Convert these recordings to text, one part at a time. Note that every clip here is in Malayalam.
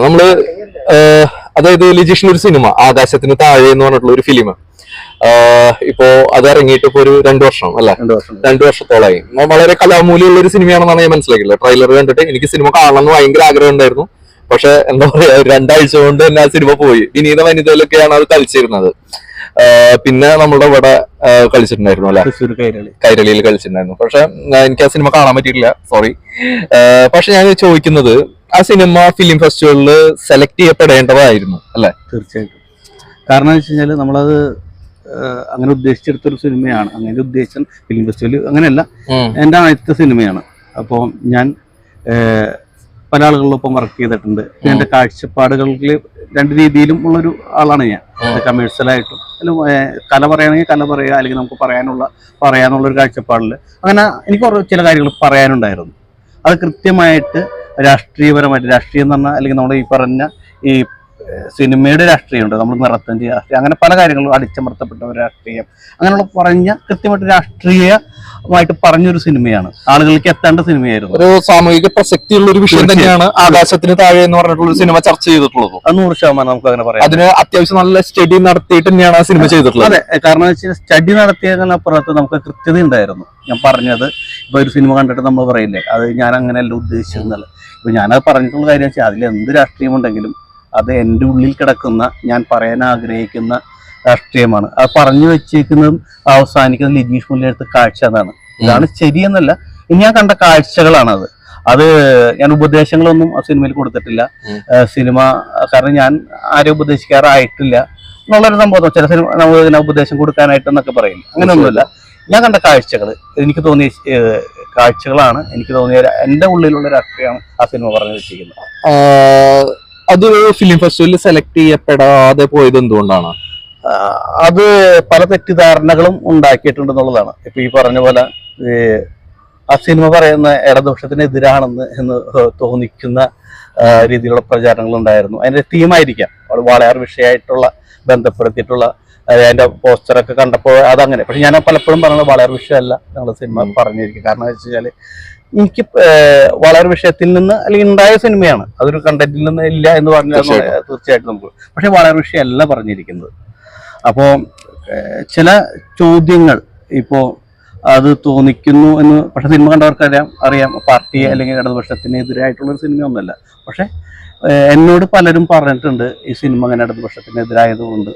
നമ്മള് അതായത് ലിജീഷിന്റെ ഒരു സിനിമ ആകാശത്തിന് താഴെ എന്ന് പറഞ്ഞിട്ടുള്ള ഒരു ഫിലിം ഇപ്പോ അത് ഇറങ്ങിയിട്ട് ഇപ്പൊ ഒരു 2 വർഷം അല്ലെ, 2 വർഷത്തോളമായി. വളരെ കലാമൂല്യമുള്ള ഒരു സിനിമയാണെന്നാണ് ഞാൻ മനസ്സിലാക്കിയത്. ട്രെയിലർ കണ്ടിട്ട് എനിക്ക് സിനിമ കാണണമെന്ന് ഭയങ്കര ആഗ്രഹം ഉണ്ടായിരുന്നു. പക്ഷെ എന്താ പറയാ, 2 ആഴ്ച കൊണ്ട് തന്നെ ആ സിനിമ പോയി. വിനീത വനിതയിലൊക്കെയാണ് അത് കളിച്ചിരുന്നത്. പിന്നെ നമ്മുടെ ഇവിടെ കളിച്ചിട്ടുണ്ടായിരുന്നു അല്ലെ, കൈരളിയിൽ കളിച്ചിട്ടുണ്ടായിരുന്നു. പക്ഷെ എനിക്ക് ആ സിനിമ കാണാൻ പറ്റിയിട്ടില്ല, സോറി. പക്ഷെ ഞാൻ ചോദിക്കുന്നത്, ആ സിനിമ ഫിലിം ഫെസ്റ്റിവലില് സെലക്ട് ചെയ്യപ്പെടേണ്ടതായിരുന്നു അല്ലെ? തീർച്ചയായിട്ടും. കാരണം എന്ന് വെച്ച് കഴിഞ്ഞാൽ നമ്മളത് അങ്ങനെ ഉദ്ദേശിച്ചെടുത്തൊരു സിനിമയാണ്. അങ്ങനെ ഉദ്ദേശിച്ച ഫിലിം ഫെസ്റ്റിവൽ അങ്ങനെയല്ല, എൻ്റെ ആദ്യത്തെ സിനിമയാണ്. അപ്പോൾ ഞാൻ പല ആളുകളിലൊപ്പം വർക്ക് ചെയ്തിട്ടുണ്ട്. എൻ്റെ കാഴ്ചപ്പാടുകളിൽ 2 രീതിയിലും ഉള്ളൊരു ആളാണ് ഞാൻ. കമേഴ്ഷ്യലായിട്ടും കല പറയുകയാണെങ്കിൽ കല പറയുക, അല്ലെങ്കിൽ നമുക്ക് പറയാനുള്ളൊരു കാഴ്ചപ്പാടിൽ അങ്ങനെ എനിക്ക് ചില കാര്യങ്ങൾ പറയാനുണ്ടായിരുന്നു. അത് കൃത്യമായിട്ട് രാഷ്ട്രീയം എന്ന് പറഞ്ഞാൽ, അല്ലെങ്കിൽ നമ്മുടെ ഈ പറഞ്ഞ ഈ സിനിമയുടെ രാഷ്ട്രീയമുണ്ട്, നമ്മൾ നിറത്തിന്റെ രാഷ്ട്രീയം, അങ്ങനെ പല കാര്യങ്ങളും, അടിച്ചമർത്തപ്പെട്ട ഒരു രാഷ്ട്രീയം, അങ്ങനെയുള്ള കൃത്യമായിട്ട് രാഷ്ട്രീയമായിട്ട് പറഞ്ഞൊരു സിനിമയാണ്. ആളുകളിലേക്ക് എത്തേണ്ട സിനിമയായിരുന്നു. ഒരു സാമൂഹിക പ്രസക്തിയുള്ള ഒരു വിഷയം തന്നെയാണ് ആകാശത്തിന് താഴെ എന്ന് പറഞ്ഞിട്ടുള്ള സിനിമ ചർച്ച ചെയ്തിട്ടുള്ളത്. 100% നമുക്ക് അങ്ങനെ പറയാം. അതിന് അത്യാവശ്യം നല്ല സ്റ്റഡി നടത്തിയിട്ട് തന്നെയാണ് ആ സിനിമ ചെയ്തിട്ടുള്ളത്. അതെ, കാരണം വെച്ചാൽ സ്റ്റഡി നടത്തിയതിനപ്പുറത്ത് നമുക്ക് കൃത്യത ഉണ്ടായിരുന്നു. ഞാൻ പറഞ്ഞത് ഇപ്പൊ ഒരു സിനിമ കണ്ടിട്ട് നമ്മൾ പറയില്ലേ, അത് ഞാൻ അങ്ങനെയല്ല ഉദ്ദേശിച്ചെന്നല്ല. ഇപ്പൊ ഞാനത് പറഞ്ഞിട്ടുള്ള കാര്യം വെച്ചാൽ അതിൽ എന്ത് രാഷ്ട്രീയമുണ്ടെങ്കിലും അത് എൻ്റെ ഉള്ളിൽ കിടക്കുന്ന, ഞാൻ പറയാൻ ആഗ്രഹിക്കുന്ന രാഷ്ട്രീയമാണ്. അത് പറഞ്ഞു വെച്ചേക്കുന്നതും അവസാനിക്കുന്ന ലിജീഷ് മുല്ലയെടുത്ത കാഴ്ച എന്നാണ്. ഇതാണ് ശരിയെന്നല്ല, ഞാൻ കണ്ട കാഴ്ചകളാണത്. അത് ഞാൻ ഉപദേശങ്ങളൊന്നും ആ സിനിമയിൽ കൊടുത്തിട്ടില്ല. സിനിമ കാരണം ഞാൻ ആരെയും ഉപദേശിക്കാറായിട്ടില്ല എന്നുള്ളൊരു സംഭവം. ചില സിനിമ നമ്മൾ ഇതിനെ ഉപദേശം കൊടുക്കാനായിട്ടെന്നൊക്കെ പറയില്ല, അങ്ങനെയൊന്നുമില്ല. ഞാൻ കണ്ട കാഴ്ചകൾ, എനിക്ക് തോന്നിയ കാഴ്ചകളാണ്, എനിക്ക് തോന്നിയ എൻ്റെ ഉള്ളിലുള്ള രാഷ്ട്രീയമാണ് ആ സിനിമ പറഞ്ഞു വെച്ചിരിക്കുന്നത്. അത് ഫിലിം ഫെസ്റ്റിവലിൽ സെലക്ട് ചെയ്യപ്പെടാതെ പോയത് എന്തുകൊണ്ടാണ്? അത് പല തെറ്റിദ്ധാരണകളും ഉണ്ടാക്കിയിട്ടുണ്ടെന്നുള്ളതാണ്. ഇപ്പൊ ഈ പറഞ്ഞ പോലെ ആ സിനിമ പറയുന്ന ഇടതുപക്ഷത്തിനെതിരാണെന്ന് തോന്നിക്കുന്ന രീതിയിലുള്ള പ്രചാരണങ്ങൾ ഉണ്ടായിരുന്നു. അതിന്റെ തീമായിരിക്കാം, വാളയാർ വിഷയമായിട്ടുള്ള ബന്ധപ്പെടുത്തിയിട്ടുള്ള അതിന്റെ പോസ്റ്ററൊക്കെ കണ്ടപ്പോൾ അതങ്ങനെ. പക്ഷെ ഞാൻ പലപ്പോഴും പറയുന്നത് വാളയാർ വിഷയമല്ല ഞങ്ങളുടെ സിനിമ പറഞ്ഞിരിക്കും. കാരണം എന്ന് വെച്ച് കഴിഞ്ഞാല് എനിക്ക് വളരെ വിഷയത്തിൽ നിന്ന് അല്ലെങ്കിൽ ഉണ്ടായ സിനിമയാണ്, അതൊരു കണ്ടന്റിൽ നിന്ന് ഇല്ല എന്ന് പറഞ്ഞാൽ തീർച്ചയായിട്ടും നമുക്ക്. പക്ഷെ വളരെ വിഷയമല്ല പറഞ്ഞിരിക്കുന്നത്. അപ്പോൾ ചില ചോദ്യങ്ങൾ ഇപ്പോൾ അത് തോന്നിക്കുന്നു എന്ന്, പക്ഷെ സിനിമ കണ്ടവർക്ക് അറിയാം പാർട്ടിയെ അല്ലെങ്കിൽ ഇടതുപക്ഷത്തിനെതിരായിട്ടുള്ളൊരു സിനിമയൊന്നുമല്ല. പക്ഷെ എന്നോട് പലരും പറഞ്ഞിട്ടുണ്ട്, ഈ സിനിമ അങ്ങനെ ഇടതുപക്ഷത്തിനെതിരായതുകൊണ്ട്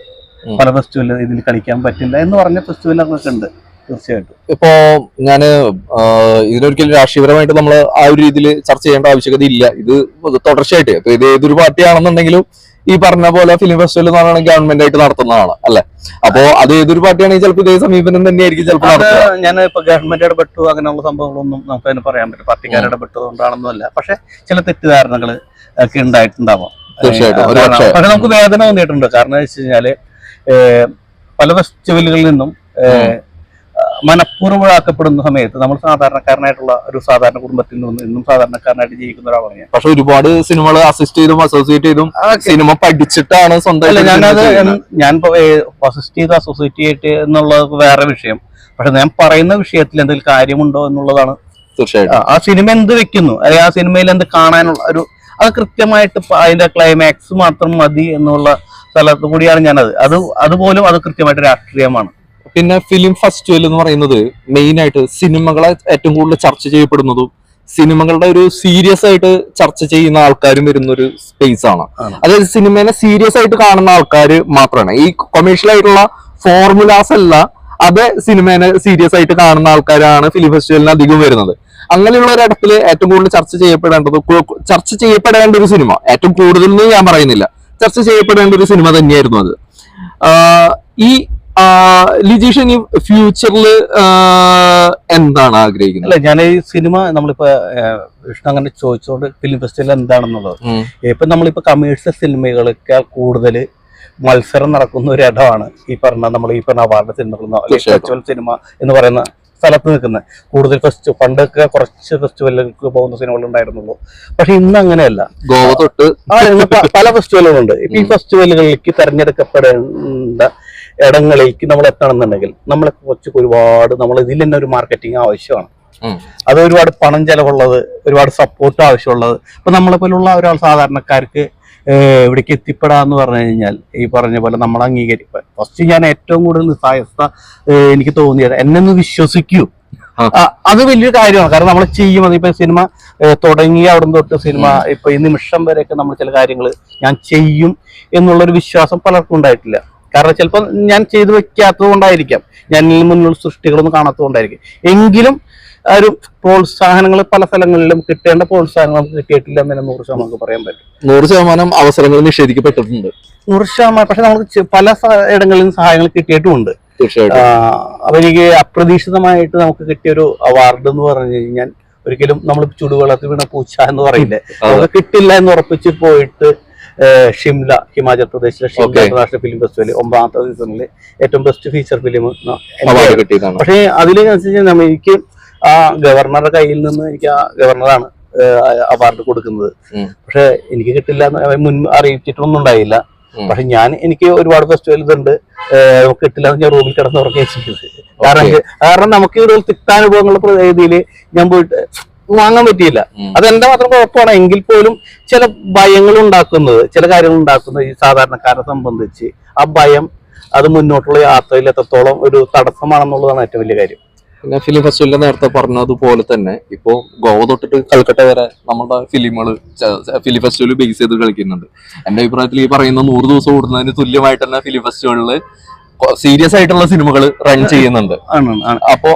പല ഫെസ്റ്റിവലിൽ ഇതിൽ കളിക്കാൻ പറ്റില്ല എന്ന് പറഞ്ഞ ഫെസ്റ്റിവലൊക്കെ ഉണ്ട്. തീർച്ചയായിട്ടും. ഇപ്പോ ഞാന് ഇതിനൊരിക്കലും രാഷ്ട്രീയപരമായിട്ട് നമ്മൾ ആ ഒരു രീതിയിൽ ചർച്ച ചെയ്യേണ്ട ആവശ്യകത ഇല്ല. ഇത് തുടർച്ചയായിട്ട് ഇപ്പൊ ഇത് ഏതൊരു പാർട്ടിയാണെന്നുണ്ടെങ്കിലും ഈ പറഞ്ഞ പോലെ ഫിലിം ഫെസ്റ്റിവൽ എന്ന് പറയുന്നത് ഗവൺമെന്റ് ആയിട്ട് നടത്തുന്നതാണ് അല്ലെ. അപ്പോ അത് ഏതൊരു പാർട്ടിയാണെങ്കിൽ ചിലപ്പോൾ ഇതേ സമീപനം തന്നെയായിരിക്കും ചിലപ്പോൾ. ഞാൻ ഇപ്പൊ ഗവൺമെന്റ് ഇടപെട്ടു അങ്ങനെയുള്ള സംഭവങ്ങളൊന്നും നമുക്ക് അതിന് പറയാൻ പറ്റും, പാർട്ടിക്കാർ ഇടപെട്ടതുകൊണ്ടാണെന്നല്ല. പക്ഷെ ചില തെറ്റിദ്ധാരണകൾ ഒക്കെ ഉണ്ടായിട്ടുണ്ടാവാം. തീർച്ചയായിട്ടും. പക്ഷെ നമുക്ക് വേദന തോന്നിയിട്ടുണ്ട്. കാരണം എന്ന് വെച്ച് കഴിഞ്ഞാല് പല ഫെസ്റ്റിവലുകളിൽ നിന്നും മനഃപൂർവ്വം ഒഴിവാക്കപ്പെടുന്ന സമയത്ത് നമ്മൾ സാധാരണക്കാരനായിട്ടുള്ള ഒരു സാധാരണ കുടുംബത്തിൽ നിന്ന് ഇന്നും സാധാരണക്കാരനായിട്ട് ജീവിക്കുന്ന ഒരാളാണ് ഞാൻ. പക്ഷെ ഒരുപാട് സിനിമകൾ അസിസ്റ്റ് ചെയ്തും അസോസിയേറ്റ് ചെയ്തും സിനിമ പഠിച്ചിട്ടാണ് സ്വന്തം. ഞാൻ അസിസ്റ്റ് ചെയ്ത് അസോസിയേറ്റ് ചെയ്തിട്ട് എന്നുള്ളത് വേറെ വിഷയം. പക്ഷെ ഞാൻ പറയുന്ന വിഷയത്തിൽ എന്തെങ്കിലും കാര്യമുണ്ടോ എന്നുള്ളതാണ്. തീർച്ചയായിട്ടും. ആ സിനിമ എന്ത് വെക്കുന്നു, അല്ലെങ്കിൽ ആ സിനിമയിൽ എന്ത് കാണാനുള്ള ഒരു അത് കൃത്യമായിട്ട് അതിന്റെ ക്ലൈമാക്സ് മാത്രം മതി എന്നുള്ള സ്ഥലത്ത് കൂടിയാണ് ഞാനത്. അതുപോലും അത് കൃത്യമായിട്ട് രാഷ്ട്രീയമാണ്. പിന്നെ ഫിലിം ഫെസ്റ്റിവൽ എന്ന് പറയുന്നത് മെയിൻ ആയിട്ട് സിനിമകളെ ഏറ്റവും കൂടുതൽ ചർച്ച ചെയ്യപ്പെടുന്നതും സിനിമകളുടെ ഒരു സീരിയസ് ആയിട്ട് ചർച്ച ചെയ്യുന്ന ആൾക്കാരും വരുന്ന ഒരു സ്പേസ് ആണ്. അതായത് സിനിമേനെ സീരിയസ് ആയിട്ട് കാണുന്ന ആൾക്കാർ മാത്രമാണ്. ഈ കൊമേഴ്ഷ്യൽ ആയിട്ടുള്ള ഫോർമുലാസ് അല്ല, അത് സിനിമേനെ സീരിയസ് ആയിട്ട് കാണുന്ന ആൾക്കാരാണ് ഫിലിം ഫെസ്റ്റിവലിന് അധികം വരുന്നത്. അങ്ങനെയുള്ള ഒരിടത്തിൽ ഏറ്റവും കൂടുതൽ ചർച്ച ചെയ്യപ്പെടേണ്ട ഒരു സിനിമ, ഏറ്റവും കൂടുതൽ ഞാൻ പറയുന്നില്ല, ചർച്ച ചെയ്യപ്പെടേണ്ട ഒരു സിനിമ തന്നെയായിരുന്നു അത്. ഈ ലിജീഷ് ഇനി ഫ്യൂച്ചറിൽ എന്താണ് ആഗ്രഹിക്കുന്നത്? അല്ല, ഞാൻ ഈ സിനിമ നമ്മളിപ്പോ വിഷ്ണു അങ്ങനെ ചോദിച്ചോണ്ട് ഫിലിം ഫെസ്റ്റിവൽ എന്താണെന്നുള്ളത്, ഇപ്പൊ നമ്മളിപ്പോ കമേഴ്ഷ്യൽ സിനിമകളൊക്കെ കൂടുതൽ മത്സരം നടക്കുന്ന ഒരു ഇടമാണ് ഈ പറഞ്ഞ അവാർഡ് സിനിമകൾ, ഫെസ്റ്റിവൽ സിനിമ എന്ന് പറയുന്ന സ്ഥലത്ത് നിൽക്കുന്നത്. കൂടുതൽ പണ്ടൊക്കെ കുറച്ച് ഫെസ്റ്റിവലുകൾക്ക് പോകുന്ന സിനിമകൾ ഉണ്ടായിരുന്നുള്ളൂ. പക്ഷെ ഇന്ന് അങ്ങനെയല്ല, ഗോവ തൊട്ട് പല ഫെസ്റ്റിവലുകളുണ്ട്. ഇപ്പൊ ഈ ഫെസ്റ്റിവലുകളിലേക്ക് തെരഞ്ഞെടുക്കപ്പെടേണ്ട ഇടങ്ങളിലേക്ക് നമ്മൾ എത്തണമെന്നുണ്ടെങ്കിൽ നമ്മളെ കുറച്ച് ഒരുപാട് ഇതിൽ തന്നെ ഒരു മാർക്കറ്റിംഗ് ആവശ്യമാണ്. അത് ഒരുപാട് പണം ചെലവുള്ളത്, ഒരുപാട് സപ്പോർട്ട് ആവശ്യമുള്ളത്. ഇപ്പൊ നമ്മളെ പോലുള്ള ഒരാൾ സാധാരണക്കാർക്ക് ഇവിടേക്ക് എത്തിപ്പെടാന്ന് പറഞ്ഞു കഴിഞ്ഞാൽ ഈ പറഞ്ഞ പോലെ നമ്മൾ അംഗീകരിക്കുക. ഫസ്റ്റ് ഞാൻ ഏറ്റവും കൂടുതൽ നിസ്സായസ്ഥ എനിക്ക് തോന്നിയത് എന്നെ ഒന്ന് വിശ്വസിക്കൂ. അത് വലിയൊരു കാര്യമാണ്. കാരണം നമ്മൾ ചെയ്യും. അതിപ്പോ സിനിമ തുടങ്ങി അവിടെ തൊട്ട് സിനിമ ഇപ്പൊ ഈ നിമിഷം വരെയൊക്കെ നമ്മൾ ചില കാര്യങ്ങൾ ഞാൻ ചെയ്യും എന്നുള്ളൊരു വിശ്വാസം പലർക്കും ഉണ്ടായിട്ടില്ല. കാരണം ചിലപ്പോൾ ഞാൻ ചെയ്തു വെക്കാത്തത് കൊണ്ടായിരിക്കാം, ഞാൻ മുന്നിലുള്ള സൃഷ്ടികളൊന്നും കാണാത്തത് കൊണ്ടായിരിക്കും. എങ്കിലും ഒരു പ്രോത്സാഹനങ്ങൾ പല സ്ഥലങ്ങളിലും കിട്ടേണ്ട പ്രോത്സാഹനങ്ങൾ നമുക്ക് കിട്ടിയിട്ടില്ല എന്ന് 100% നമുക്ക് പറയാൻ പറ്റും. 100% അവസരങ്ങൾ നിഷേധിക്കപ്പെട്ടിട്ടുണ്ട്. 100%. പക്ഷെ നമുക്ക് പല ഇടങ്ങളിലും സഹായങ്ങൾ കിട്ടിയിട്ടുമുണ്ട്. അപ്പൊ എനിക്ക് അപ്രതീക്ഷിതമായിട്ട് നമുക്ക് കിട്ടിയൊരു അവാർഡ് എന്ന് പറഞ്ഞു കഴിഞ്ഞാൽ, ഒരിക്കലും നമ്മൾ ചുടുവെള്ളത്തിൽ വീണ പൂച്ച എന്ന് പറയില്ലേ, നമുക്ക് കിട്ടില്ല എന്ന് ഉറപ്പിച്ച് പോയിട്ട് ഷിംല, ഹിമാചൽ പ്രദേശിലെ ഷിംല ഇന്റർനാഷണൽ ഫിലിം ഫെസ്റ്റിവൽ 9ാമത്തെ സീസണില് ഏറ്റവും ബെസ്റ്റ് ഫീച്ചർ ഫിലിം. പക്ഷെ അതിലനുസരിച്ച് എനിക്ക് ആ ഗവർണറുടെ കയ്യിൽ നിന്ന് എനിക്ക് ആ ഗവർണറാണ് അവാർഡ് കൊടുക്കുന്നത്. പക്ഷെ എനിക്ക് കിട്ടില്ല എന്ന് മുൻ അറിയിച്ചിട്ടൊന്നും ഉണ്ടായില്ല. പക്ഷെ എനിക്ക് ഒരുപാട് ഫെസ്റ്റിവൽ ഇതുണ്ട്, കിട്ടില്ല എന്ന് ഞാൻ റൂമിൽ കിടന്ന് ഉറങ്ങുകയും ചെയ്തത്. കാരണം നമുക്ക് ഇവിടെ തിക്താനുഭവങ്ങളുടെ രീതിയിൽ ഞാൻ പോയിട്ട് വാങ്ങാൻ പറ്റിയില്ല. അതെന്റെ മാത്രം കുഴപ്പമാണ്. എങ്കിൽ പോലും ചില ഭയങ്ങൾ ഉണ്ടാക്കുന്നത്, ചില കാര്യങ്ങൾ ഉണ്ടാക്കുന്നത് ഈ സാധാരണക്കാരെ സംബന്ധിച്ച് ആ ഭയം അത് മുന്നോട്ടുള്ള യാത്രയിൽ എത്രത്തോളം ഒരു തടസ്സമാണെന്നുള്ളതാണ് ഏറ്റവും വലിയ കാര്യം. പിന്നെ ഫിലിം ഫെസ്റ്റിവലിൽ നേരത്തെ പറഞ്ഞതുപോലെ തന്നെ ഇപ്പോ ഗോവ തൊട്ടിട്ട് കൽക്കട്ട വരെ നമ്മുടെ ഫിലിമുകൾ ഫിലിം ഫെസ്റ്റിവൽ ബേസ് ചെയ്ത് കളിക്കുന്നുണ്ട്. എന്റെ അഭിപ്രായത്തിൽ ഈ പറയുന്ന 100 ദിവസം ഓടുന്നതിന് തുല്യമായിട്ട് തന്നെ ഫിലിം ഫെസ്റ്റിവലില് സീരിയസ് ആയിട്ടുള്ള സിനിമകൾ റൺ ചെയ്യുന്നുണ്ട്. അപ്പോ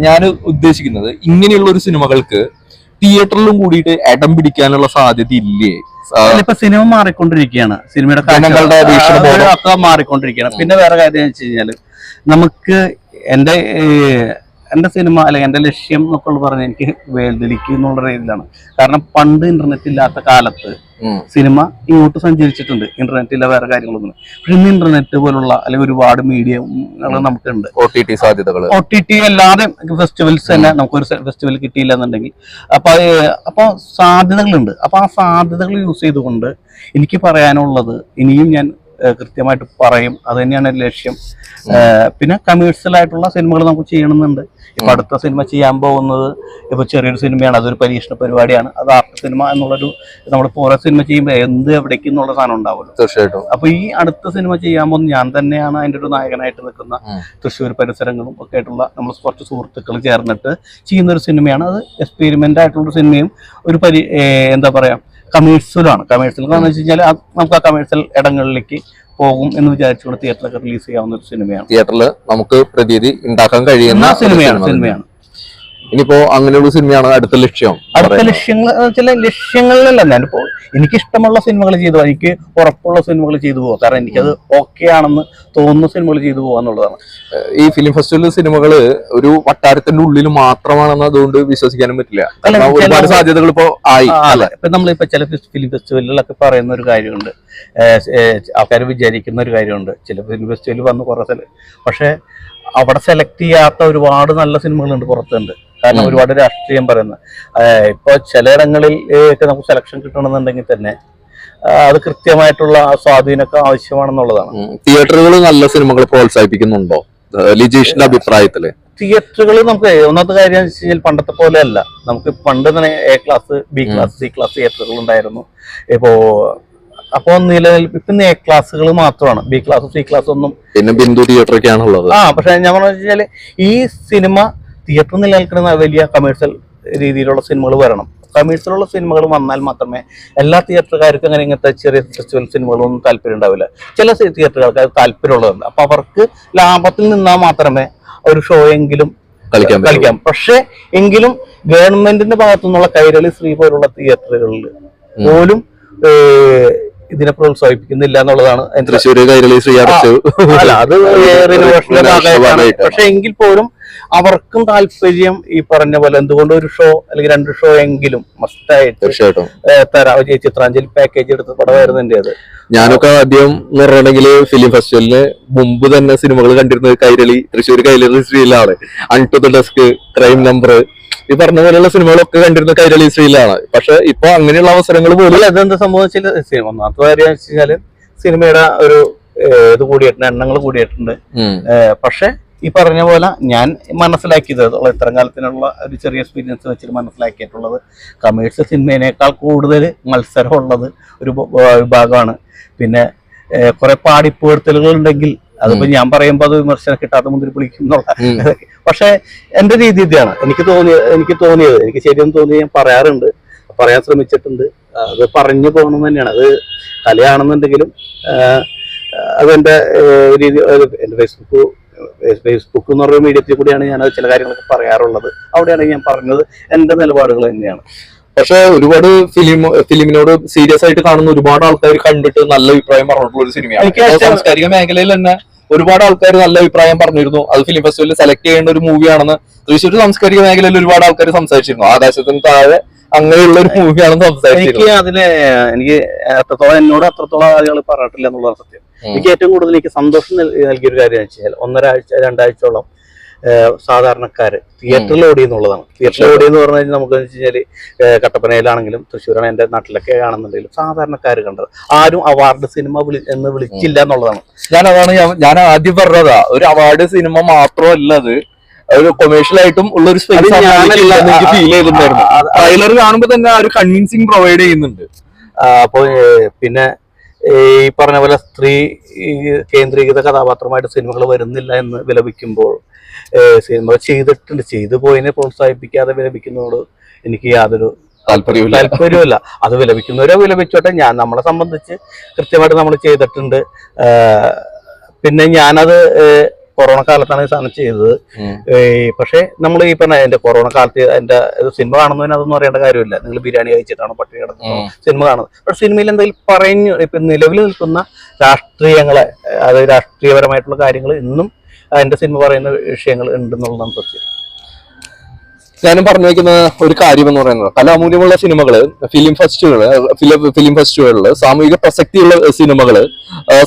ഞാൻ ഉദ്ദേശിക്കുന്നത് ഇങ്ങനെയുള്ള ഒരു സിനിമകൾക്ക് തിയേറ്ററിലും കൂടിയിട്ട് ഇടം പിടിക്കാനുള്ള സാധ്യത ഇല്ലേ? ഇപ്പൊ സിനിമ മാറിക്കൊണ്ടിരിക്കുകയാണ്, സിനിമയുടെ മാറിക്കൊണ്ടിരിക്കുകയാണ്. പിന്നെ വേറെ കാര്യം വെച്ച് കഴിഞ്ഞാല് നമുക്ക് എന്റെ സിനിമ അല്ലെങ്കിൽ എന്റെ ലക്ഷ്യം എന്നൊക്കെ പറഞ്ഞാൽ എനിക്ക് വേദനിക്കും എന്നുള്ള രീതിയിലാണ്. കാരണം പണ്ട് ഇന്റർനെറ്റ് ഇല്ലാത്ത കാലത്ത് സിനിമ ഇങ്ങോട്ട് സഞ്ചരിച്ചിട്ടുണ്ട്, ഇന്റർനെറ്റ് ഇല്ല, വേറെ കാര്യങ്ങളൊന്നും. പക്ഷെ ഇന്ന് ഇന്റർനെറ്റ് പോലുള്ള അല്ലെങ്കിൽ ഒരുപാട് മീഡിയകൾ നമുക്കുണ്ട്. OTT സാധ്യതകൾ, OTT അല്ലാതെ ഫെസ്റ്റിവൽസ് തന്നെ നമുക്കൊരു ഫെസ്റ്റിവൽ കിട്ടിയില്ല എന്നുണ്ടെങ്കിൽ അപ്പൊ സാധ്യതകളുണ്ട്. അപ്പൊ ആ സാധ്യതകൾ യൂസ് ചെയ്തുകൊണ്ട് എനിക്ക് പറയാനുള്ളത് ഇനിയും ഞാൻ കൃത്യമായിട്ട് പറയും. അത് തന്നെയാണ് എൻ്റെ ലക്ഷ്യം. പിന്നെ കമേഴ്ഷ്യൽ ആയിട്ടുള്ള സിനിമകൾ നമുക്ക് ചെയ്യണമെന്നുണ്ട്. ഇപ്പൊ അടുത്ത സിനിമ ചെയ്യാൻ പോകുന്നത് ഇപ്പൊ ചെറിയൊരു സിനിമയാണ്, അതൊരു പരീക്ഷണ പരിപാടിയാണ്. അത് ആർട്ട് സിനിമ എന്നുള്ളൊരു, നമ്മളിപ്പോ ഓരോ സിനിമ ചെയ്യുമ്പോൾ എവിടേക്ക് എന്നുള്ള സാധനം ഉണ്ടാവുമല്ലോ. തീർച്ചയായിട്ടും. അപ്പൊ ഈ അടുത്ത സിനിമ ചെയ്യാൻ പോകുന്നത് ഞാൻ തന്നെയാണ് അതിന്റെ ഒരു നായകനായിട്ട് നിൽക്കുന്ന. തൃശ്ശൂർ പരിസരങ്ങളും ഒക്കെ ആയിട്ടുള്ള നമ്മൾ കുറച്ച് സുഹൃത്തുക്കൾ ചേർന്നിട്ട് ചെയ്യുന്ന ഒരു സിനിമയാണ്. അത് എക്സ്പെരിമെന്റ് ആയിട്ടുള്ള സിനിമയും ഒരു എന്താ പറയാ കമേഴ്ഷ്യലാണ്. കമേഴ്ഷ്യൽ എന്ന് വെച്ച് കഴിഞ്ഞാൽ നമുക്ക് ആ കമേഴ്ഷ്യൽ ഇടങ്ങളിലേക്ക് പോകും എന്ന് വിചാരിച്ചുകൊണ്ട് തിയേറ്ററിലൊക്കെ റിലീസ് ചെയ്യാവുന്ന ഒരു സിനിമയാണ്. തിയേറ്ററിൽ നമുക്ക് പ്രതീതി ഉണ്ടാക്കാൻ കഴിയുന്ന സിനിമയാണ്. ഇനിയിപ്പോ അങ്ങനെയുള്ള സിനിമയാണ് അടുത്ത ലക്ഷ്യം. അടുത്ത ലക്ഷ്യങ്ങൾ ചില ലക്ഷ്യങ്ങളിലല്ല, ഞാനിപ്പോ എനിക്കിഷ്ടമുള്ള സിനിമകൾ ചെയ്തു പോകാം, എനിക്ക് ഉറപ്പുള്ള സിനിമകൾ ചെയ്തു പോകാം. കാരണം എനിക്കത് ഓക്കെ ആണെന്ന് തോന്നുന്ന സിനിമകൾ ചെയ്തു പോകാന്നുള്ളതാണ്. ഈ ഫിലിം ഫെസ്റ്റിവൽ സിനിമകൾ ഒരു വട്ടാരത്തിന്റെ ഉള്ളിൽ മാത്രമാണെന്ന് അതുകൊണ്ട് വിശ്വസിക്കാനും പറ്റില്ല. ഒരുപാട് സാധ്യതകൾ ഇപ്പോ ആയി. ഇപ്പൊ നമ്മളിപ്പോ ചില ഫിലിം ഫെസ്റ്റിവലുകളൊക്കെ പറയുന്ന ഒരു കാര്യമുണ്ട്, ആൾക്കാർ വിചാരിക്കുന്ന ഒരു കാര്യമുണ്ട്. ചില ഫിലിം ഫെസ്റ്റിവൽ വന്ന് കുറെ പക്ഷെ അവിടെ സെലക്ട് ചെയ്യാത്ത ഒരുപാട് നല്ല സിനിമകളുണ്ട്, പുറത്തുണ്ട്. കാരണം ഒരുപാട് രാഷ്ട്രീയം പറയുന്നത്. ഇപ്പൊ ചിലയിടങ്ങളിൽ ഒക്കെ നമുക്ക് സെലക്ഷൻ കിട്ടണമെന്നുണ്ടെങ്കിൽ തന്നെ അത് കൃത്യമായിട്ടുള്ള സ്വാധീനമൊക്കെ ആവശ്യമാണെന്നുള്ളതാണ്. തിയേറ്ററുകൾ നല്ല സിനിമകൾ പ്രോത്സാഹിപ്പിക്കുന്നുണ്ടോ ലിജീഷിന്റെ അഭിപ്രായത്തില്? തിയേറ്ററുകൾ നമുക്ക് ഒന്നാമത്തെ കാര്യം എന്ന് വെച്ച് കഴിഞ്ഞാൽ പണ്ടത്തെ പോലെ അല്ല. നമുക്ക് പണ്ട് തന്നെ A class, B class, C class തിയേറ്ററുകൾ ഉണ്ടായിരുന്നു. അപ്പോ ഇപ്പൊ A ക്ലാസ്സുകൾ മാത്രമാണ്, B ക്ലാസ്, C ക്ലാസ് ഒന്നും. പിന്നെ ബിന്ദു തിയേറ്റർ ഒക്കെയാണ് ഉള്ളത്. പക്ഷെ ഞാൻ പറഞ്ഞു വെച്ചാല് ഈ സിനിമ തിയേറ്ററിൽ നിലനിൽക്കുന്ന വലിയ കമേഴ്ഷ്യൽ രീതിയിലുള്ള സിനിമകൾ വരണം. കമേഴ്ഷ്യലുള്ള സിനിമകൾ വന്നാൽ മാത്രമേ എല്ലാ തിയേറ്ററുകാർക്കും അങ്ങനെ ഇങ്ങനത്തെ ചെറിയ ഫെസ്റ്റിവൽ സിനിമകളൊന്നും താല്പര്യം ഉണ്ടാവില്ല. ചില തിയേറ്ററുകൾക്ക് അത് താല്പര്യമുള്ളതുണ്ട്. അപ്പൊ അവർക്ക് ലാഭത്തിൽ നിന്നാൽ മാത്രമേ ഒരു ഷോ എങ്കിലും കളിക്കാം. പക്ഷെ എങ്കിലും ഗവൺമെന്റിന്റെ ഭാഗത്തു നിന്നുള്ള കൈരളി ശ്രീ പോലുള്ള തിയേറ്ററുകളിൽ പോലും ഇതിനെ പ്രോത്സാഹിപ്പിക്കുന്നില്ല എന്നുള്ളതാണ്. പക്ഷെ എങ്കിൽ പോലും അവർക്കും താല്പര്യം ഈ പറഞ്ഞ പോലെ എന്തുകൊണ്ട് ഒരു ഷോ അല്ലെങ്കിൽ 2 ഷോ എങ്കിലും മസ്റ്റായിട്ട് തരാം. ചിത്രാഞ്ജലി പാക്കേജ് എടുത്ത് പടമായിരുന്നു എന്റെ. അത് ഞാനൊക്കെ ആദ്യം എന്ന് പറഞ്ഞിട്ടുണ്ടെങ്കിൽ ഫിലിം ഫെസ്റ്റിവലിന് മുമ്പ് തന്നെ സിനിമകൾ കണ്ടിരുന്നത് തൃശ്ശൂർ കൈരളി ശ്രീയിലാണ്. Unto the desk, crime number, ഈ പറഞ്ഞ പോലെയുള്ള സിനിമകളൊക്കെ കണ്ടിരുന്ന കൈരളി ശ്രീയിലാണ്. പക്ഷെ ഇപ്പൊ അങ്ങനെയുള്ള അവസരങ്ങൾ പോലും അതെന്താ സംഭവിച്ചില്ല. ഒന്നാമത്തെ കാര്യം വെച്ചാല് സിനിമയുടെ ഒരു ഇത് കൂടിയിട്ടുണ്ട്, എണ്ണങ്ങൾ കൂടിയിട്ടുണ്ട്. പക്ഷെ ഈ പറഞ്ഞ പോലെ ഞാൻ മനസ്സിലാക്കിയത് ഇത്തരം കാലത്തിനുള്ള ഒരു ചെറിയ എക്സ്പീരിയൻസ് വെച്ചിട്ട് മനസ്സിലാക്കിയിട്ടുള്ളത് കമേഴ്ഷ്യൽ സിനിമേനേക്കാൾ കൂടുതൽ മത്സരമുള്ളത് ഒരു വിഭാഗമാണ്. പിന്നെ കുറെ പാടിപ്പുകഴ്ത്തലുകൾ ഉണ്ടെങ്കിൽ അതിപ്പോ ഞാൻ പറയുമ്പോൾ അത് വിമർശനം കിട്ടാത്ത മുന്തിരി പിടിക്കും എന്നുള്ള, പക്ഷെ എന്റെ രീതി ഇതാണ്. എനിക്ക് തോന്നിയത് എനിക്ക് ശരിയെന്ന് തോന്നി ഞാൻ പറയാൻ ശ്രമിച്ചിട്ടുണ്ട്. അത് പറഞ്ഞു പോകണം തന്നെയാണ്. അത് കലയാണെന്നുണ്ടെങ്കിലും അതെന്റെ രീതി. എന്റെ ഫേസ്ബുക്ക് എന്ന് പറയുന്ന മീഡിയത്തിൽ കൂടിയാണ് ഞാൻ ചില കാര്യങ്ങളൊക്കെ പറയാറുള്ളത്. അവിടെയാണ് ഞാൻ പറഞ്ഞത് എന്റെ നിലപാടുകൾ തന്നെയാണ്. പക്ഷെ ഒരുപാട് ഫിലിമിനോട് സീരിയസ് ആയിട്ട് കാണുന്ന ഒരുപാട് ആൾക്കാർ കണ്ടിട്ട് നല്ല അഭിപ്രായം പറഞ്ഞിട്ടുള്ള ഒരു സിനിമയാണ്. സാംസ്കാരിക മേഖലയിൽ തന്നെ ഒരുപാട് ആൾക്കാർ നല്ല അഭിപ്രായം പറഞ്ഞിരുന്നു. അത് ഫിലിം ഫെസ്റ്റിവലിൽ സെലക്ട് ചെയ്യേണ്ട ഒരു മൂവിയാണെന്ന് തൃശ്ശൂർ സാംസ്കാരിക മേഖലയിൽ ഒരുപാട് ആൾക്കാർ സംസാരിച്ചിരുന്നു. ആകാശത്തിന് താഴെ അങ്ങനെയുള്ള ഒരു മൂവിയാണെന്ന് സംസാരിച്ചിരുന്നു. എനിക്ക് എന്നോട് അത്രത്തോളം ആളുകൾ പറഞ്ഞിട്ടില്ല എന്നുള്ളതാണ് സത്യം. എനിക്ക് ഏറ്റവും കൂടുതൽ എനിക്ക് സന്തോഷം നൽകിയൊരു കാര്യം എന്ന് വെച്ചാൽ 2-2 സാധാരണക്കാര് തിയേറ്ററിൽ ഓടി എന്നുള്ളതാണ്. തിയേറ്ററിൽ ഓടി എന്ന് പറഞ്ഞു കഴിഞ്ഞാൽ നമുക്ക് വെച്ച് കഴിഞ്ഞാല് കട്ടപ്പനയിലാണെങ്കിലും തൃശ്ശൂരാണ് എന്റെ നാട്ടിലൊക്കെ ആണെന്നുണ്ടെങ്കിലും സാധാരണക്കാര് കണ്ടത്. ആരും അവാർഡ് സിനിമ എന്ന് വിളിച്ചില്ല എന്നുള്ളതാണ്. ഞാൻ ആദ്യം പറഞ്ഞതാ, ഒരു അവാർഡ് സിനിമ മാത്രമല്ല അത് ഒരു കൊമേഴ്ഷ്യൽ ആയിട്ടും ഉള്ള ഒരു സ്പേസ് ഫീൽ ചെയ്തിട്ടുണ്ടായിരുന്നു. ട്രെയിലർ കാണുമ്പോൾ തന്നെ ആ ഒരു കൺവിൻസിങ് പ്രൊവൈഡ് ചെയ്യുന്നുണ്ട്. അപ്പൊ പിന്നെ ഈ പറഞ്ഞ പോലെ സ്ത്രീ കേന്ദ്രീകൃത കഥാപാത്രമായിട്ട് സിനിമകൾ വരുന്നില്ല എന്ന് വിലപിക്കുമ്പോൾ സിനിമ ചെയ്തു പോയതിനെ പ്രോത്സാഹിപ്പിക്കാതെ വിലപിക്കുന്നതോട് എനിക്ക് യാതൊരു താല്പര്യമില്ല. അത് വിലപിക്കുന്നവരെ വിലപിച്ചോട്ടെ. നമ്മളെ സംബന്ധിച്ച് കൃത്യമായിട്ട് നമ്മൾ ചെയ്തിട്ടുണ്ട്. പിന്നെ ഞാനത് കൊറോണ കാലത്താണ് ഈ സാധനം ചെയ്തത്. പക്ഷെ നമ്മൾ ഈ പറഞ്ഞ എന്റെ കൊറോണ കാലത്ത് എന്റെ സിനിമ കാണുന്നതിന് അതൊന്നും അറിയേണ്ട കാര്യമില്ല. നിങ്ങൾ ബിരിയാണി കഴിച്ചിട്ടാണ് പട്ടിണി കിടക്കുന്നത് സിനിമ കാണുന്നത്. പക്ഷെ സിനിമയിൽ എന്തെങ്കിലും ഇപ്പൊ നിലവിൽ നിൽക്കുന്ന രാഷ്ട്രീയങ്ങളെ, അതായത് രാഷ്ട്രീയപരമായിട്ടുള്ള കാര്യങ്ങൾ ഇന്നും എന്റെ സിനിമ പറയുന്ന വിഷയങ്ങൾ ഉണ്ടെന്നുള്ളതാണ് സത്യം. ഞാനും പറഞ്ഞു വയ്ക്കുന്ന ഒരു കാര്യം എന്ന് പറയുന്നത്, കലാമൂല്യമുള്ള സിനിമകള് ഫിലിം ഫെസ്റ്റിവലുകളിൽ സാമൂഹിക പ്രസക്തിയുള്ള സിനിമകള്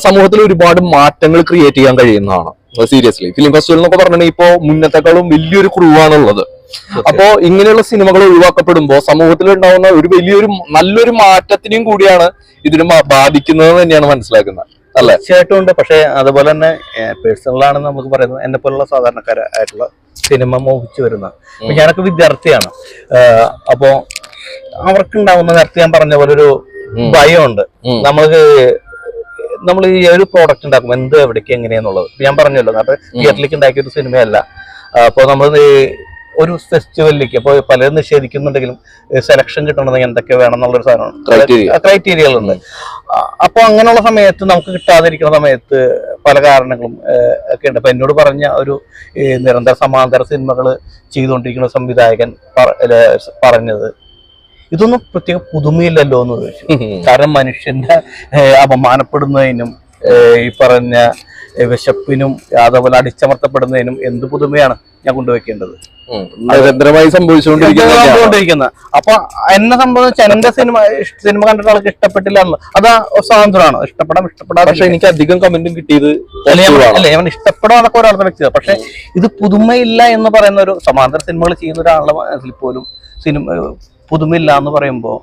സമൂഹത്തിൽ ഒരുപാട് മാറ്റങ്ങൾ ക്രിയേറ്റ് ചെയ്യാൻ കഴിയുന്നതാണ്. സീരിയസ്ലി ഫിലിം ഫെസ്റ്റിവൽ എന്നൊക്കെ പറഞ്ഞിട്ടുണ്ടെങ്കിൽ ഇപ്പോ മുന്നത്തെക്കാളും വലിയൊരു ക്രൂ ആണുള്ളത്. അപ്പോ ഇങ്ങനെയുള്ള സിനിമകൾ ഒഴിവാക്കപ്പെടുമ്പോൾ സമൂഹത്തിൽ ഉണ്ടാവുന്ന നല്ലൊരു മാറ്റത്തിനെയും കൂടിയാണ് ഇതിന് ബാധിക്കുന്നത് തന്നെയാണ് മനസ്സിലാക്കുന്നത്. അല്ലെ? തീർച്ചയായിട്ടും ഉണ്ട്. പക്ഷെ അതുപോലെ തന്നെ പേഴ്സണലാണെന്ന് നമുക്ക് പറയുന്നത് എന്നെ പോലുള്ള സാധാരണക്കാരായിട്ടുള്ള സിനിമ മോഹിച്ചു വരുന്ന ഞാനൊക്കെ വിദ്യാർത്ഥിയാണ്. അപ്പോ അവർക്കുണ്ടാവുന്ന നേരത്തെ ഞാൻ പറഞ്ഞ പോലെ ഒരു ഭയമുണ്ട്. നമ്മൾ ഈ ഒരു പ്രോഡക്റ്റ് ഉണ്ടാക്കും എവിടേക്ക് എങ്ങനെയാന്നുള്ളത്. ഞാൻ പറഞ്ഞല്ലോ, നേരത്തെ തിയേറ്ററിലേക്ക് ഉണ്ടാക്കിയ ഒരു സിനിമയല്ല. അപ്പൊ നമ്മൾ ഒരു ഫെസ്റ്റിവലിലേക്ക് അപ്പോൾ പലരും നിഷേധിക്കുന്നുണ്ടെങ്കിലും സെലക്ഷൻ കിട്ടണമെങ്കിൽ എന്തൊക്കെ വേണം എന്നുള്ളൊരു സാധനമാണ്, ക്രൈറ്റീരിയകളുണ്ട്. അപ്പൊ അങ്ങനെയുള്ള സമയത്ത് നമുക്ക് കിട്ടാതിരിക്കുന്ന സമയത്ത് പല കാരണങ്ങളും ഒക്കെ ഉണ്ട്. അപ്പൊ എന്നോട് പറഞ്ഞ ഒരു നിരന്തര സമാന്തര സിനിമകൾ ചെയ്തുകൊണ്ടിരിക്കുന്ന സംവിധായകൻ പറഞ്ഞത്, ഇതൊന്നും പ്രത്യേക പുതുമയില്ലല്ലോ എന്ന് ചോദിച്ചു. കാരണം മനുഷ്യന്റെ അപമാനപ്പെടുന്നതിനും ഈ പറഞ്ഞ വിശപ്പിനും അതേപോലെ അടിച്ചമർത്തപ്പെടുന്നതിനും എന്ത് പുതുമയാണ് ഞാൻ കൊണ്ടുവയ്ക്കേണ്ടത്? നിരന്തരമായി സംഭവിച്ചുകൊണ്ടിരിക്കുന്ന. അപ്പൊ എന്നെ സംബന്ധിച്ച് എന്റെ സിനിമ കണ്ടിട്ട് ആൾക്ക് ഇഷ്ടപ്പെട്ടില്ല അത് സ്വാതന്ത്ര്യമാണ്. ഇഷ്ടപ്പെടാതെ. പക്ഷെ എനിക്ക് അധികം കമന്റും കിട്ടിയത് അല്ലേ, ഞാൻ ഇഷ്ടപ്പെടാതൊക്കെ ഒരാളുടെ വ്യക്തിയാണ്. പക്ഷെ ഇത് പുതുമയില്ല എന്ന് പറയുന്ന ഒരു സമാന്തര സിനിമകൾ ചെയ്യുന്ന ഒരാളുടെ മനസ്സിൽ പോലും പുതുമയില്ല എന്ന് പറയുമ്പോ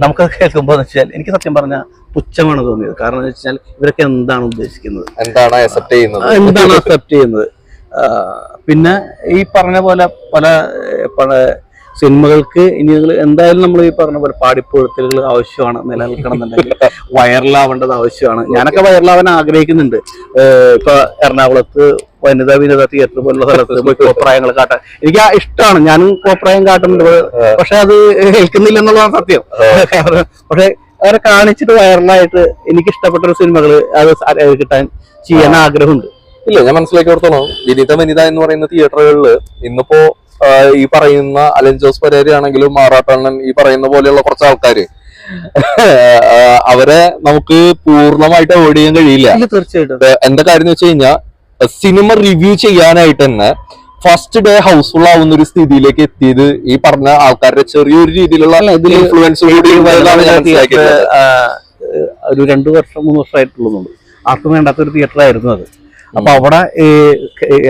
നമുക്കത് കേൾക്കുമ്പോ എന്ന് വെച്ചാൽ എനിക്ക് സത്യം പറഞ്ഞ പുച്ഛമാണ് തോന്നിയത്. കാരണം എന്ന് വെച്ചാൽ ഇവരൊക്കെ എന്താണ് ഉദ്ദേശിക്കുന്നത്, എന്താണ് അക്സെപ്റ്റ് ചെയ്യുന്നത്. പിന്നെ ഈ പറഞ്ഞ പോലെ പല സിനിമകൾക്ക് ഇനി നിങ്ങൾ എന്തായാലും നമ്മൾ ഈ പറഞ്ഞ പോലെ പാടിപ്പുഴത്തലുകൾ ആവശ്യമാണ്. നിലനിൽക്കണമെന്നുണ്ടെങ്കിൽ വൈറലാവേണ്ടത് ആവശ്യമാണ്. ഞാനൊക്കെ വൈറലാവാൻ ആഗ്രഹിക്കുന്നുണ്ട്. ഇപ്പൊ എറണാകുളത്ത് വനിതാ വിനോദ തിയേറ്റർ പോലുള്ള സ്ഥലത്ത് പോയി കോപ്രായങ്ങൾ കാട്ടാൻ എനിക്ക് ഇഷ്ടമാണ്. ഞാനും കോപ്രായം കാട്ടുന്നുണ്ട്. പക്ഷെ അത് ഏൽക്കുന്നില്ല എന്നുള്ളതാണ് സത്യം. പക്ഷെ അവരെ കാണിച്ചിട്ട് വൈറലായിട്ട് എനിക്ക് ഇഷ്ടപ്പെട്ട ഒരു സിനിമകൾ അത് കിട്ടാൻ ചെയ്യാൻ ആഗ്രഹമുണ്ട്. ഇല്ല, ഞാൻ മനസ്സിലാക്കിയോടത്തോളം വനിത എന്ന് പറയുന്ന തിയേറ്ററുകളിൽ ഇന്നിപ്പോ ഈ പറയുന്ന അലൻ ജോസ് പെരേര ആണെങ്കിലും മാറാട്ടണ്ണൻ ഈ പറയുന്ന പോലെയുള്ള കുറച്ച് ആൾക്കാര് അവരെ നമുക്ക് പൂർണ്ണമായിട്ട് അവോയ്ഡ് ചെയ്യാൻ കഴിയില്ല. തീർച്ചയായിട്ടും. എന്താ കാര്യം എന്ന് വെച്ച് കഴിഞ്ഞാൽ സിനിമ റിവ്യൂ ചെയ്യാനായിട്ട് തന്നെ ഫസ്റ്റ് ഡേ ഹൗസ്ഫുൾ ആവുന്ന ഒരു സ്ഥിതിയിലേക്ക് എത്തിയത് ഈ പറഞ്ഞ ആൾക്കാരുടെ ചെറിയൊരു രീതിയിലുള്ള ഇൻഫ്ലുവൻസ് ഒരു 2 വർഷം 3 വർഷമായിട്ടുള്ളതുകൊണ്ട് ആർക്കും വേണ്ടാത്തൊരു തിയേറ്റർ ആയിരുന്നു അത്. അപ്പൊ അവിടെ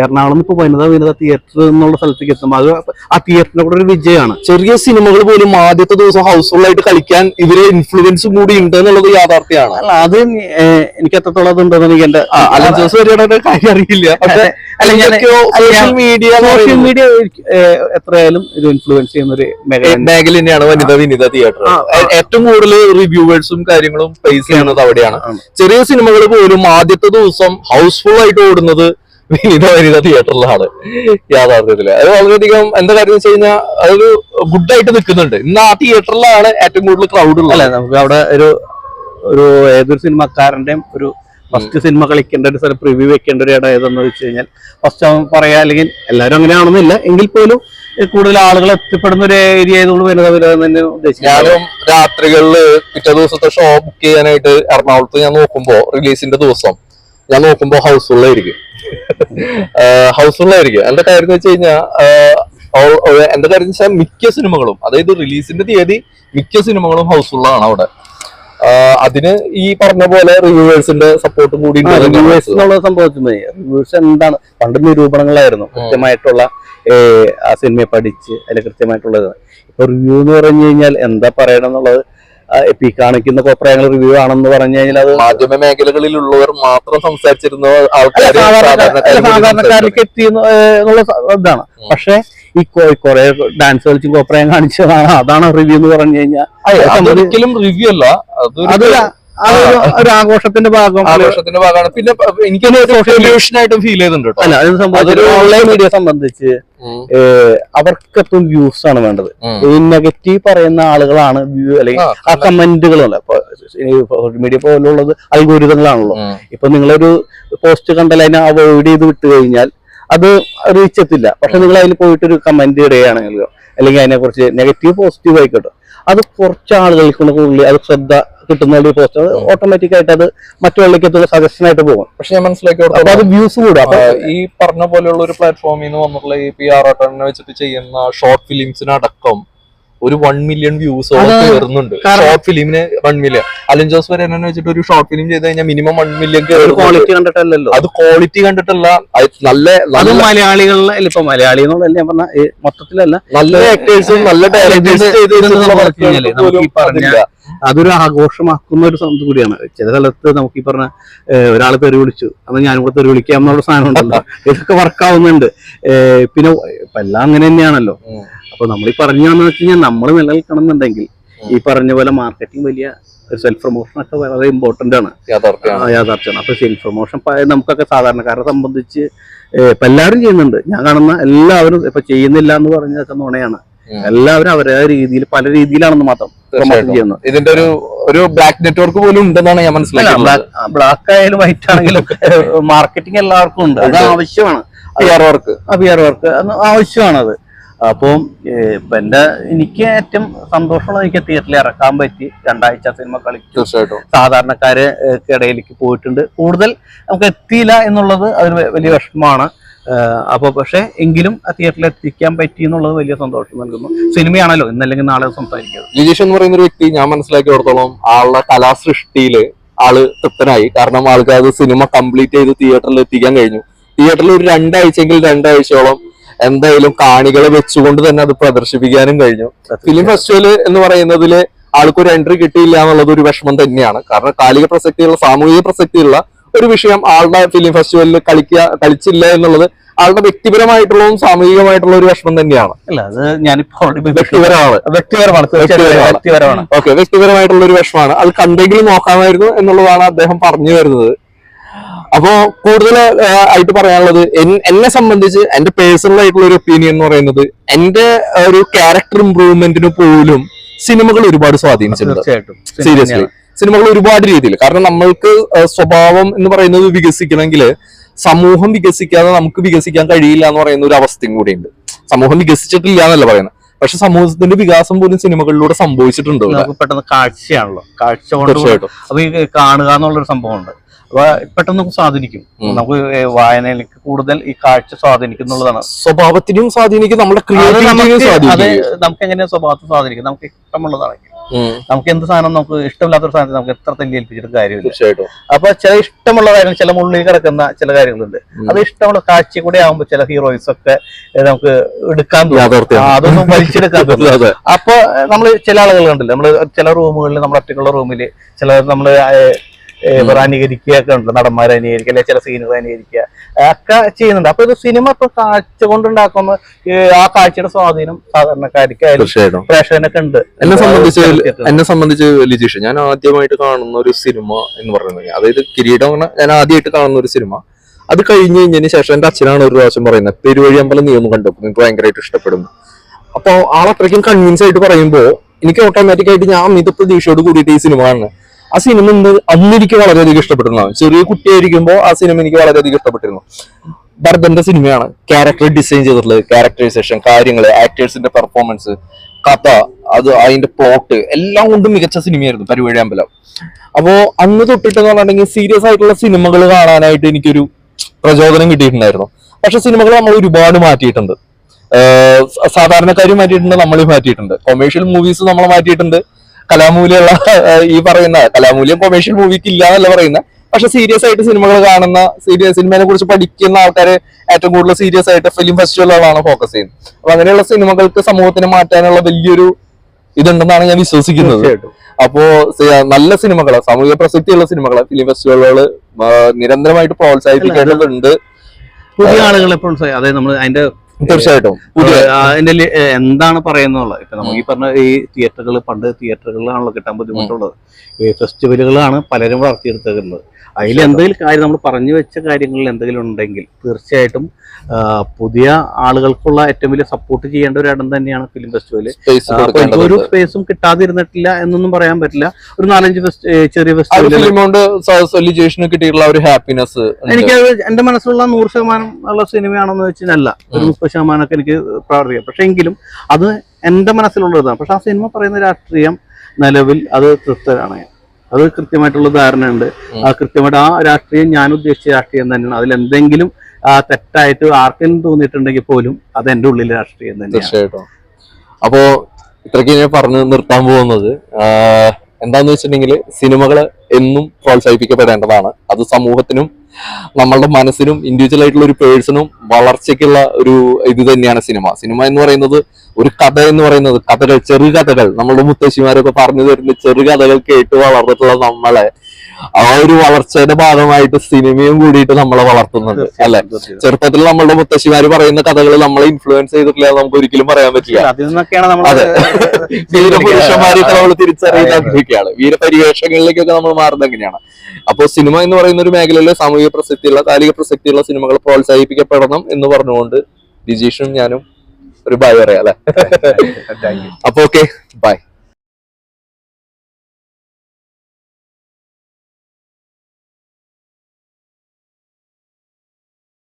എറണാകുളം ഇപ്പൊ വനിത തിയേറ്റർ എന്നുള്ള സ്ഥലത്തേക്ക് എത്തുമ്പോൾ അത് ആ തിയേറ്ററിന്റെ കൂടെ ഒരു വിജയമാണ്. ചെറിയ സിനിമകൾ പോലും ആദ്യത്തെ ദിവസം ഹൗസ്ഫുൾ ആയിട്ട് കളിക്കാൻ ഇവരെ ഇൻഫ്ലുവൻസ് കൂടി ഉണ്ട് എന്നുള്ളത് യാഥാർത്ഥ്യമാണ്. അല്ല അത് എനിക്ക് എത്രത്തോളം അതുണ്ടെന്ന് എനിക്ക് എന്റെ അലൻ ജോസ് വരെയുടെ കാര്യം അറിയില്ല. പക്ഷെ സോഷ്യൽ മീഡിയ എത്രയായാലും ഇത് ഇൻഫ്ലുവൻസ് ചെയ്യുന്ന ഒരു മേഖല തന്നെയാണ് വിനിത തിയേറ്റർ. ഏറ്റവും കൂടുതൽ റിവ്യൂവേഴ്സും കാര്യങ്ങളും ഫേസ് ചെയ്യുന്നത് അവിടെയാണ്. ചെറിയ സിനിമകൾ പോലും ആദ്യത്തെ ദിവസം ഹൗസ്ഫുൾ ആയിട്ട് ഓടുന്നത് വിനിത തിയേറ്ററിലാണ് യാഥാർത്ഥ്യത്തില്. അത് വളരെയധികം എന്താ കാര്യം വെച്ച് കഴിഞ്ഞാൽ അതൊരു ഗുഡായിട്ട് നിൽക്കുന്നുണ്ട്. ഇന്ന് ആ തിയേറ്ററിലാണ് ഏറ്റവും കൂടുതൽ ക്രൗഡ് ഉള്ളത്. അല്ലെ, നമുക്ക് അവിടെ ഒരു ഏതൊരു സിനിമക്കാരന്റെയും ഒരു ഫസ്റ്റ് സിനിമ കളിക്കേണ്ട ഒരു സ്ഥലം പ്രിവ്യൂ വെക്കേണ്ട ഒരു ഇടം ഏതെന്ന് വെച്ച് കഴിഞ്ഞാൽ ഫസ്റ്റ് അവൻ പറയാ, അല്ലെങ്കിൽ എല്ലാവരും അങ്ങനെയാണെന്നില്ല എങ്കിൽ പോലും കൂടുതൽ ആളുകൾ എത്തിപ്പെടുന്ന ഒരു ഏരിയ ആയതുകൊണ്ട് വനിത തന്നെ ഉദ്ദേശിച്ചു. ഞാനും രാത്രികളില് പിറ്റേ ദിവസത്തെ ഷോ ബുക്ക് ചെയ്യാനായിട്ട് എറണാകുളത്ത് ഞാൻ നോക്കുമ്പോ റിലീസിന്റെ ദിവസം ഞാൻ നോക്കുമ്പോ ഹൗസ്ഫുൾ ആയിരിക്കും. എന്റെ കാര്യം എന്ന് വെച്ച് കഴിഞ്ഞാൽ എന്റെ കാര്യം എന്ന് വെച്ചാൽ മിക്ക സിനിമകളും, അതായത് റിലീസിന്റെ തീയതി മിക്ക സിനിമകളും ഹൗസ്ഫുൾ ആണ് അവിടെ. അതിന് ഈ പറഞ്ഞ പോലെ റിവ്യൂവേഴ്സിന്റെ സപ്പോർട്ട് കൂടി സംഭവിച്ചത്. റിവ്യൂവേഴ്സ് എന്താണ്, പണ്ട് നിരൂപണങ്ങളായിരുന്നു, കൃത്യമായിട്ടുള്ള ആ സിനിമയെ പഠിച്ച് അതിൽ കൃത്യമായിട്ടുള്ളത്. ഇപ്പൊ റിവ്യൂ എന്ന് പറഞ്ഞു കഴിഞ്ഞാൽ എന്താ പറയണം എന്നുള്ളത് ഇപ്പൊ ഈ കാണിക്കുന്ന കോപ്രായങ്ങൾ റിവ്യൂ ആണെന്ന് പറഞ്ഞു കഴിഞ്ഞാൽ അത് മാധ്യമ മേഖലകളിലുള്ളവർ മാത്രം സംസാരിച്ചിരുന്ന സാധാരണക്കാരിലേക്ക് എത്തി എന്നുള്ള ഇതാണ്. പക്ഷെ ഈ കുറെ ഡാൻസ് കളിച്ച് കോപ്രായം കാണിച്ചതാണ്, അതാണ് റിവ്യൂ എന്ന് പറഞ്ഞു കഴിഞ്ഞാൽ ഒരിക്കലും റിവ്യൂ അല്ല, ഒരു ആഘോഷത്തിന്റെ ഭാഗമാണ്. പിന്നെ എനിക്ക് സൊല്യൂഷനായിട്ടും ഫീൽ ചെയ്തിട്ടുണ്ട്. അല്ല, അതിന് സംബന്ധിച്ച് ഓൺലൈൻ മീഡിയ സംബന്ധിച്ച് അവർക്കെത്തും വ്യൂസ് ആണ് വേണ്ടത്. ഈ നെഗറ്റീവ് പറയുന്ന ആളുകളാണ് വ്യൂ, അല്ലെങ്കിൽ ആ കമന്റുകളല്ല. ഇപ്പൊ സോഷ്യൽ മീഡിയ പോലുള്ളത് അൽഗോരിതങ്ങളാണല്ലോ. ഇപ്പൊ നിങ്ങളൊരു പോസ്റ്റ് കണ്ടാൽ അതിനെ അവോയ്ഡ് ചെയ്ത് വിട്ടു കഴിഞ്ഞാൽ അത് റീച്ച് എത്തില്ല. പക്ഷെ നിങ്ങൾ അതിൽ പോയിട്ടൊരു കമന്റ് ഇടുകയാണെങ്കിലോ അല്ലെങ്കിൽ അതിനെ കുറിച്ച് നെഗറ്റീവ് പോസിറ്റീവ് ആയിക്കോട്ടെ, അത് കുറച്ച് ആളുകൾക്കുള്ള കൂടുതൽ അത് ശ്രദ്ധ കിട്ടുന്ന ഒരു പോസ്റ്റ്, അത് ഓട്ടോമാറ്റിക് ആയിട്ട് അത് മറ്റുള്ളവർക്ക് എത്തുന്ന സജഷൻ ആയിട്ട് പോകും. പക്ഷെ ഞാൻ മനസ്സിലാക്കി അത് വ്യൂസ് കൂടും. അപ്പൊ ഈ പറഞ്ഞ പോലെയുള്ള ഒരു പ്ലാറ്റ്ഫോമിൽ നിന്ന് വന്നിട്ടുള്ള ഈ PR വെച്ചിട്ട് ചെയ്യുന്ന ഷോർട്ട് ഫിലിംസിനടക്കം ഒരു 1 മില്യൺ വ്യൂസ് കയറുന്നുണ്ട്. ഷോർട്ട് ഫിലിമിന് 1 മില്യൺ. അലൻ ജോസ് വരെ വെച്ചിട്ട് ഒരു ഷോർട്ട് ഫിലിം ചെയ്ത് കഴിഞ്ഞാൽ മിനിമം 1 മില്യൺ. ക്വാളിറ്റി കണ്ടിട്ടല്ലോ, അത് ക്വാളിറ്റി കണ്ടിട്ടല്ല, നല്ല മലയാളികളിലെ ഇപ്പൊ മലയാളി എന്നുള്ളതല്ല ഞാൻ പറഞ്ഞ മൊത്തത്തിലല്ല, നല്ല ആക്ടേഴ്സും നല്ല അതൊരു ആഘോഷമാക്കുന്ന ഒരു സംഭവം കൂടിയാണ്. ചില സ്ഥലത്ത് നമുക്ക് ഈ പറഞ്ഞ ഒരാളെ തെറി വിളിച്ചു, അന്ന് ഞാനും കൂടെ തെറി വിളിക്കാം എന്നുള്ള സാധനം ഉണ്ടല്ലോ, ഇതൊക്കെ വർക്കാവുന്നുണ്ട്. പിന്നെ ഇപ്പൊ എല്ലാം അങ്ങനെ തന്നെയാണല്ലോ. അപ്പൊ നമ്മൾ ഈ പറഞ്ഞാന്ന് വെച്ച് കഴിഞ്ഞാൽ നമ്മൾ നിലനിൽക്കണം എന്നുണ്ടെങ്കിൽ ഈ പറഞ്ഞ പോലെ മാർക്കറ്റിംഗ് വലിയ സെൽഫ് പ്രൊമോഷൻ ഒക്കെ വളരെ ഇമ്പോർട്ടന്റ് ആണ്, യാഥാർത്ഥ്യമാണ്. അപ്പൊ സെൽഫ് പ്രൊമോഷൻ നമുക്കൊക്കെ സാധാരണക്കാരെ സംബന്ധിച്ച് ഇപ്പൊ എല്ലാവരും ചെയ്യുന്നുണ്ട്. ഞാൻ കാണുന്ന എല്ലാവരും ഇപ്പൊ ചെയ്യുന്നില്ല എന്ന് പറഞ്ഞതൊക്കെ നുണയാണ്. എല്ലാവരും അവരുടെ രീതിയിൽ പല രീതിയിലാണെന്ന് മാത്രം പ്രൊമോഷൻ ചെയ്യുന്നത്. ഇതിന്റെ ഒരു ബ്ലാക്ക് നെറ്റ്വർക്ക് പോലും ഉണ്ടെന്നാണ് ഞാൻ മനസ്സിലാക്കുന്നത്. ബ്ലാക്ക് ആയാലും വൈറ്റ് ആണെങ്കിലും മാർക്കറ്റിംഗ് എല്ലാവർക്കും ഉണ്ട്, അത് ആവശ്യമാണ്. PR വർക്ക് ആവശ്യമാണത്. അപ്പം എനിക്ക് ഏറ്റവും സന്തോഷമുള്ളത് എനിക്ക് തിയേറ്ററിൽ ഇറക്കാൻ പറ്റി, 2 ആഴ്ച സിനിമ കളിച്ചു, സാധാരണക്കാര് ഇടയിലേക്ക് പോയിട്ടുണ്ട്. കൂടുതൽ നമുക്ക് എത്തിയില്ല എന്നുള്ളത് അതൊരു വലിയ വിഷമമാണ്. അപ്പൊ പക്ഷെ എങ്കിലും ആ തിയേറ്ററിൽ എത്തിക്കാൻ പറ്റി എന്നുള്ളത് വലിയ സന്തോഷം നൽകുന്നു. സിനിമയാണല്ലോ, ഇന്നല്ലെങ്കിൽ നാളെ സംസാരിക്കുന്നത്. ലിജീഷ് എന്ന് പറയുന്ന ഒരു വ്യക്തി ഞാൻ മനസ്സിലാക്കിയിടത്തോളം ആളുടെ കലാസൃഷ്ടിയില് ആള് തൃപ്തനായി. കാരണം ആൾക്ക് അത് സിനിമ കംപ്ലീറ്റ് ചെയ്ത് തിയേറ്ററിൽ എത്തിക്കാൻ കഴിഞ്ഞു. തിയേറ്ററിൽ ഒരു 2 ആഴ്ചയെങ്കിൽ 2 ആഴ്ചയോളം എന്തായാലും കാണികളെ വെച്ചുകൊണ്ട് തന്നെ അത് പ്രദർശിപ്പിക്കാനും കഴിഞ്ഞു. ഫിലിം ഫെസ്റ്റിവൽ എന്ന് പറയുന്നതില് ആൾക്കൊരു എൻട്രി കിട്ടിയില്ല എന്നുള്ളത് ഒരു വിഷമം തന്നെയാണ്. കാരണം കാലിക പ്രസക്തിയുള്ള, സാമൂഹിക പ്രസക്തിയുള്ള ഒരു വിഷയം ആളുടെ ഫിലിം ഫെസ്റ്റിവലിൽ കളിച്ചില്ല എന്നുള്ളത് ആളുടെ വ്യക്തിപരമായിട്ടുള്ളതും സാമൂഹികമായിട്ടുള്ള ഒരു വിഷമം തന്നെയാണ്. അല്ല, അത് ഞാനിപ്പോ വ്യക്തിപരമാണ്. ഓക്കെ, വ്യക്തിപരമായിട്ടുള്ള ഒരു വിഷമമാണ്. അത് കണ്ടെങ്കിലും നോക്കാമായിരുന്നു എന്നുള്ളതാണ് അദ്ദേഹം പറഞ്ഞു വരുന്നത്. അപ്പോ കൂടുതൽ ആയിട്ട് പറയാനുള്ളത്, എന്നെ സംബന്ധിച്ച് എന്റെ പേഴ്സണൽ ആയിട്ടുള്ള ഒരു ഒപ്പീനിയൻ എന്ന് പറയുന്നത്, എന്റെ ഒരു ക്യാരക്ടർ ഇംപ്രൂവ്മെന്റിന് പോലും സിനിമകൾ ഒരുപാട് സ്വാധീനിച്ചിട്ടുണ്ട്. സീരിയസ്ലി സിനിമകൾ ഒരുപാട് രീതിയിൽ. കാരണം നമ്മൾക്ക് സ്വഭാവം എന്ന് പറയുന്നത് വികസിക്കണമെങ്കിൽ സമൂഹം വികസിക്കാതെ നമുക്ക് വികസിക്കാൻ കഴിയില്ല എന്ന് പറയുന്ന ഒരു അവസ്ഥയും കൂടിയുണ്ട്. സമൂഹം വികസിച്ചിട്ടില്ല എന്നല്ല പറയുന്നത്, പക്ഷെ സമൂഹത്തിന്റെ വികാസം പോലും സിനിമകളിലൂടെ സംഭവിച്ചിട്ടുണ്ട്. പെട്ടെന്ന് കാഴ്ചയാണല്ലോ, കാഴ്ച അപ്പൊ ഈ കാണുക എന്നുള്ളൊരു സംഭവമുണ്ട്. അപ്പൊ പെട്ടെന്ന് നമുക്ക് സ്വാധീനിക്കും, നമുക്ക് വായനയിലേക്ക് കൂടുതൽ ഈ കാഴ്ച സ്വാധീനിക്കുന്നുള്ളതാണ്. സ്വഭാവത്തിനും സ്വാധീനിക്കും, നമ്മുടെ ക്രിയേറ്റിവിറ്റിയും സ്വാധീനിക്കും. നമുക്ക് എങ്ങനെയാ സ്വഭാവത്തെ സ്വാധീനിക്കും, നമുക്ക് ഇഷ്ടമുള്ളതാണെങ്കിൽ നമുക്ക് എന്ത് സാധനം നമുക്ക് ഇഷ്ടമില്ലാത്തൊരു സാധനത്തെ നമുക്ക് എത്ര തല്ലി ഏൽപ്പിച്ചിട്ട് കാര്യമില്ല. തീർച്ചയായിട്ടും. അപ്പൊ ചില ഇഷ്ടമുള്ള കാര്യം, ചില ഉള്ളിൽ കിടക്കുന്ന ചില കാര്യങ്ങളുണ്ട്, അത് ഇഷ്ടമുള്ള കാഴ്ച കൂടെ ആകുമ്പോൾ ചില ഹീറോയിസ് ഒക്കെ നമുക്ക് എടുക്കാൻ തോന്നും, അതൊന്നും വലിച്ചെടുക്കാൻ തോന്നും. അപ്പൊ നമ്മൾ ചില ആളുകൾ കണ്ടില്ല, നമ്മള് ചില റൂമുകളിൽ, നമ്മൾ ഒറ്റയ്ക്കുള്ള റൂമിൽ ചില നമ്മള് അനുകരിക്കുകയൊക്കെ ഉണ്ട്, നടന്മാരെ അനുകരിക്കുക, അല്ലെങ്കിൽ ചില സീനുകൾ അനുകരിക്കുക ഒക്കെ ചെയ്യുന്നുണ്ട്. അപ്പൊ ഇത് സിനിമ ഇപ്പൊ കാഴ്ച കൊണ്ടുണ്ടാക്കുന്ന ആ കാഴ്ചയുടെ സ്വാധീനം സാധാരണക്കാർക്കായാലും പ്രേക്ഷകനൊക്കെ ഉണ്ട്. എന്നെ സംബന്ധിച്ച് ലിജീഷ്, ഞാൻ ആദ്യമായിട്ട് കാണുന്ന ഒരു സിനിമ എന്ന് പറയുന്നത്, അതായത് കിരീടം ഞാൻ ആദ്യമായിട്ട് കാണുന്ന ഒരു സിനിമ, അത് കഴിഞ്ഞ് കഴിഞ്ഞതിന് ശേഷം എന്റെ അച്ഛനാണ് ഒരു പ്രാവശ്യം പറയുന്നത്, പെരുവഴിയമ്പലം നിയമം കണ്ടപ്പോൾ നിങ്ങൾക്ക് ഭയങ്കരമായിട്ട് ഇഷ്ടപ്പെടുന്നു. അപ്പൊ ആളത്രയ്ക്കും കൺവിൻസ് ആയിട്ട് പറയുമ്പോൾ എനിക്ക് ഓട്ടോമാറ്റിക് ആയിട്ട് ഞാൻ അമിത പ്രതീക്ഷയോട് കൂടിയിട്ട് ഈ സിനിമ കാണുന്നത്. ആ സിനിമ അന്ന് എനിക്ക് വളരെയധികം ഇഷ്ടപ്പെട്ടിരുന്നു. ചെറിയ കുട്ടിയായിരിക്കുമ്പോൾ ആ സിനിമ എനിക്ക് വളരെയധികം ഇഷ്ടപ്പെട്ടിരുന്നു. ഭരതന്റെ സിനിമയാണ്. ക്യാരക്ടർ ഡിസൈൻ ചെയ്തിട്ടുള്ളത്, ക്യാരക്ടറൈസേഷൻ, കാര്യങ്ങള്, ആക്ടേഴ്സിന്റെ പെർഫോമൻസ്, കഥ, അത് അതിന്റെ പ്ലോട്ട് എല്ലാം കൊണ്ടും മികച്ച സിനിമയായിരുന്നു പെരുവഴിയമ്പലം. അപ്പോ അന്ന് തൊട്ടിട്ട് എന്ന് പറഞ്ഞിട്ടുണ്ടെങ്കിൽ സീരിയസ് ആയിട്ടുള്ള സിനിമകൾ കാണാനായിട്ട് എനിക്കൊരു പ്രചോദനം കിട്ടിയിട്ടുണ്ടായിരുന്നു. പക്ഷെ സിനിമകൾ നമ്മൾ ഒരുപാട് മാറ്റിയിട്ടുണ്ട്. സാധാരണക്കാരും മാറ്റിയിട്ടുണ്ട്, നമ്മളെ മാറ്റിയിട്ടുണ്ട്. കൊമേഴ്ഷ്യൽ മൂവീസ് നമ്മളെ മാറ്റിയിട്ടുണ്ട്. കലാമൂല്യമുള്ള ഈ പറയുന്ന കലാമൂല്യം കൊമേഴ്ഷ്യൽ മൂവിക്ക് ഇല്ല എന്നല്ല പറയുന്നത്. പക്ഷെ സീരിയസ് ആയിട്ട് സിനിമകൾ കാണുന്ന, സിനിമയെ കുറിച്ച് പഠിക്കുന്ന ആൾക്കാരെ ഏറ്റവും കൂടുതൽ സീരിയസ് ആയിട്ട് ഫിലിം ഫെസ്റ്റിവലുകളാണ് ഫോക്കസ് ചെയ്യുന്നത്. അപ്പൊ അങ്ങനെയുള്ള സിനിമകൾക്ക് സമൂഹത്തിനെ മാറ്റാനുള്ള വലിയൊരു ഇതുണ്ടെന്നാണ് ഞാൻ വിശ്വസിക്കുന്നത്. അപ്പോ നല്ല സിനിമകള്, സാമൂഹിക പ്രസക്തിയുള്ള സിനിമകള് ഫിലിം ഫെസ്റ്റിവലുകൾ നിരന്തരമായിട്ട് പ്രോത്സാഹിപ്പിക്കേണ്ടതുണ്ട്. പുതിയ ആളുകളെ പ്രോത്സാഹിക്കും. അതായത് നമ്മൾ അതിന്റെ തീർച്ചയായിട്ടും അതിന്റെ എന്താണ് പറയുന്നത്. ഇപ്പൊ നമുക്ക് ഈ പറഞ്ഞ ഈ തിയേറ്ററുകൾ, പണ്ട് തിയേറ്ററുകളിലാണല്ലോ കിട്ടാൻ ബുദ്ധിമുട്ടുള്ളത്. ഈ ഫെസ്റ്റിവലുകളാണ് പലരും വളർത്തിയെടുത്തേക്കുന്നത്. അതിൽ എന്തെങ്കിലും കാര്യം നമ്മൾ പറഞ്ഞു വെച്ച കാര്യങ്ങളിൽ എന്തെങ്കിലും ഉണ്ടെങ്കിൽ തീർച്ചയായിട്ടും പുതിയ ആളുകൾക്കുള്ള ഏറ്റവും വലിയ സപ്പോർട്ട് ചെയ്യേണ്ട ഒരു ഇടം തന്നെയാണ് ഫിലിം ഫെസ്റ്റിവല്. ഒരു സ്പേസും കിട്ടാതിരുന്നിട്ടില്ല എന്നൊന്നും പറയാൻ പറ്റില്ല. ഒരു 4-5 ചെറിയ ഫെസ്റ്റിവൽ കിട്ടിയിട്ടുള്ള ഒരു ഹാപ്പിനെസ് എനിക്ക് എന്റെ മനസ്സിലുള്ള 100% ഉള്ള സിനിമയാണെന്ന് വെച്ചാൽ ഒരു 30% ഒക്കെ എനിക്ക് പ്രാർത്ഥിക്കാം. പക്ഷെ എങ്കിലും അത് എന്റെ മനസ്സിലുള്ളതാണ്. പക്ഷെ ആ സിനിമ പറയുന്ന രാഷ്ട്രീയം നിലവിൽ അത് തൃപ്തരാണ്. അത് കൃത്യമായിട്ടുള്ള ധാരണയുണ്ട്. ആ കൃത്യമായിട്ട് ആ രാഷ്ട്രീയം ഞാൻ ഉദ്ദേശിച്ച രാഷ്ട്രീയം തന്നെയാണ്. അതിലെന്തെങ്കിലും തെറ്റായിട്ട് ആർക്കെങ്കിലും തോന്നിയിട്ടുണ്ടെങ്കിൽ പോലും അത് എന്റെ ഉള്ളിലെ രാഷ്ട്രീയം തന്നെയാണ്. തീർച്ചയായിട്ടും. അപ്പോ ഇത്രയ്ക്ക് ഞാൻ പറഞ്ഞു നിർത്താൻ പോകുന്നത് എന്താന്ന് വെച്ചിട്ടുണ്ടെങ്കിൽ സിനിമകള് എന്നും പ്രോത്സാഹിപ്പിക്കപ്പെടേണ്ടതാണ്. അത് സമൂഹത്തിനും നമ്മളുടെ മനസ്സിനും ഇൻഡിവിജ്വൽ ആയിട്ടുള്ള ഒരു പേഴ്സണും വളർച്ചയ്ക്കുള്ള ഒരു ഇത് തന്നെയാണ് സിനിമ. സിനിമ എന്ന് പറയുന്നത് ഒരു കഥ എന്ന് പറയുന്നത്, കഥകൾ, ചെറുകഥകൾ, നമ്മളുടെ മുത്തശ്ശിമാരൊക്കെ പറഞ്ഞു തരുന്ന ചെറുകഥകൾ കേട്ട് വളർന്നിട്ടുള്ള നമ്മളെ ആ ഒരു വളർച്ചയുടെ ഭാഗമായിട്ട് സിനിമയും കൂടിയിട്ട് നമ്മളെ വളർത്തുന്നുണ്ട് അല്ലെ. ചെറുപ്പത്തിൽ നമ്മളുടെ മുത്തശ്ശിമാര് പറയുന്ന കഥകൾ നമ്മളെ ഇൻഫ്ലുവൻസ് ചെയ്തിട്ടില്ല നമുക്ക് ഒരിക്കലും പറയാൻ പറ്റില്ല. അതെ, വീരപുരുഷന്മാരൊക്കെ നമ്മൾ തിരിച്ചറിയുന്നതൊക്കെയാണ്. വീരപരിവേഷങ്ങളിലേക്കൊക്കെ നമ്മൾ മാറുന്നത് എങ്ങനെയാണ്. അപ്പോൾ സിനിമ എന്ന് പറയുന്ന ഒരു മേഖലയിലെ സാമൂഹിക പ്രസക്തിയുള്ള, കാലിക പ്രസക്തിയുള്ള സിനിമകൾ പ്രോത്സാഹിപ്പിക്കപ്പെടണം എന്ന് പറഞ്ഞുകൊണ്ട് ലിജീഷും ഞാനും ഒരു ബൈ പറയാം അല്ലെ. അപ്പൊ ഓക്കെ, ബൈ.